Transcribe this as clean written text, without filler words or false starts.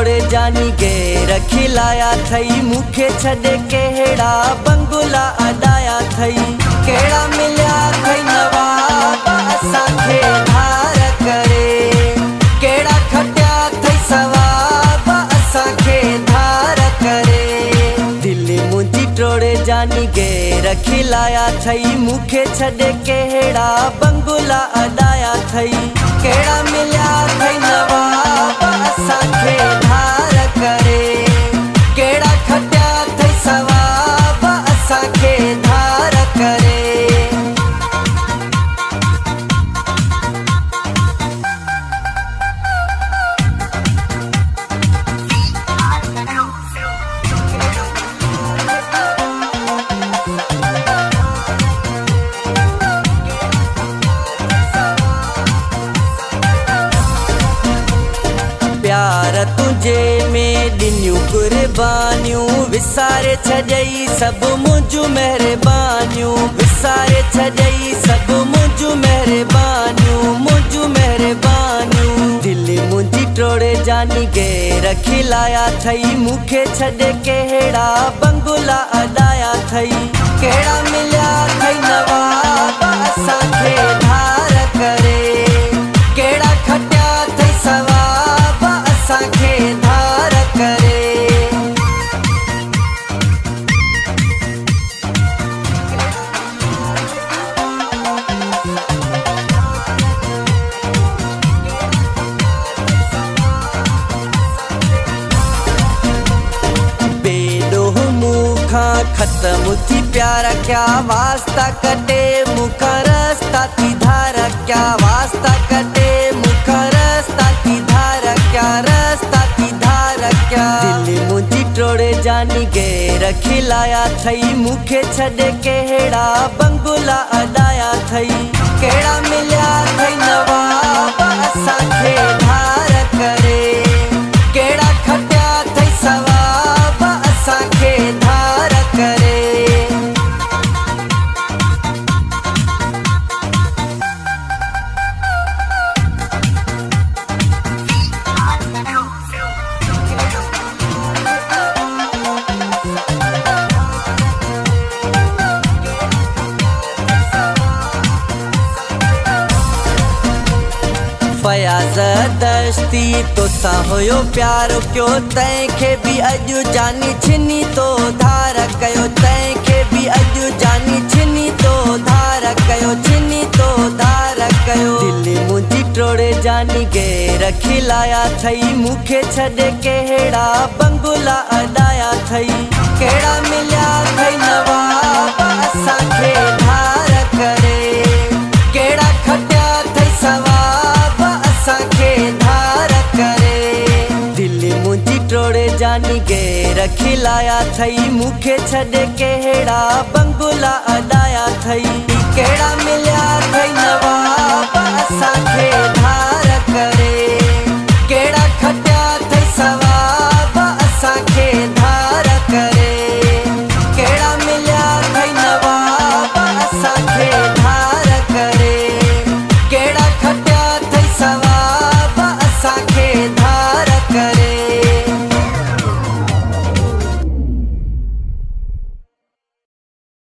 टोड़े जानी गे रखिलाया थई मुखे छड़े केड़ा बंगुला अदाया थई केड़ा मिल्या थई नवाब असांखे धार करे केड़ा खटिया थई सवाब असांखे धार करे दिल्ली मुंजी टोड़े जानी गे रखिलाया थई मुखे छड़े केड़ा बंगुला अदाया थई केड़ा मिल्या थई नवाब असांखे धार करे केड़ा खटिया थई सवाब असांखे धार करे प्यार तुझे में दिनियूं कुर्बानियूं विसारे छॾई सब मुंहिंजूं मेहरबानियूं विसारे छॾई सब मुंहिंजूं मेहरबानियूं दिल्ली मुंहिंजी टोड़े जानी गे रखिलाया थई मुखे छॾे केड़ा बंगुला अदाया थई केड़ा मिल्या थई नवाब असांखे धार करे केड़ा खटिया थई सवाब असांखे धार करे बेडोह मुखां ख़त्म थी प्यार क्या वास्ता कटे मुखां रस्ता थी धार क्या वास्ता कटे मुखां रस्ता थी धार क्या रस्ता थी धार क्या दिल्ली मुंहिंजी टोड़े जानी गे रखिलाया थई मुखे छॾे केड़ा बंगुला अदाया थई केड़ा मिल्या थई नवाब असांखे धार करे केड़ा खटिया थई सवाब असांखे धार करे फयाज़ दस्ती तोसां हुयो प्यार क्यों तंहिंखे बि अॼु जानी छिनी तो धार कयो तंहिंखे बि अॼु जानी छिनी तो धार कयो छिनी तो धार कयो दिल्ली मुंहिंजी टोड़े जानी गे रखिलाया थई मुखे छॾे केड़ा बंगुला अदाया थई केड़ा मिल्या थई नवाब असांखे धार करे केड़ा खटिया थई सवाब असांखे धार करे दिल्ली मुंहिंजी टोड़े जानी गे रखिलाया थई मुखे छॾे केड़ा बंगुला अदाया थई केड़ा मिल्या थई नवाब असांखे धार करे केड़ा खटिया थई सवाब असांखे धार करे केड़ा मिल्या थई नवाब असांखे धार करे केड़ा खटिया थई सवाब असांखे धार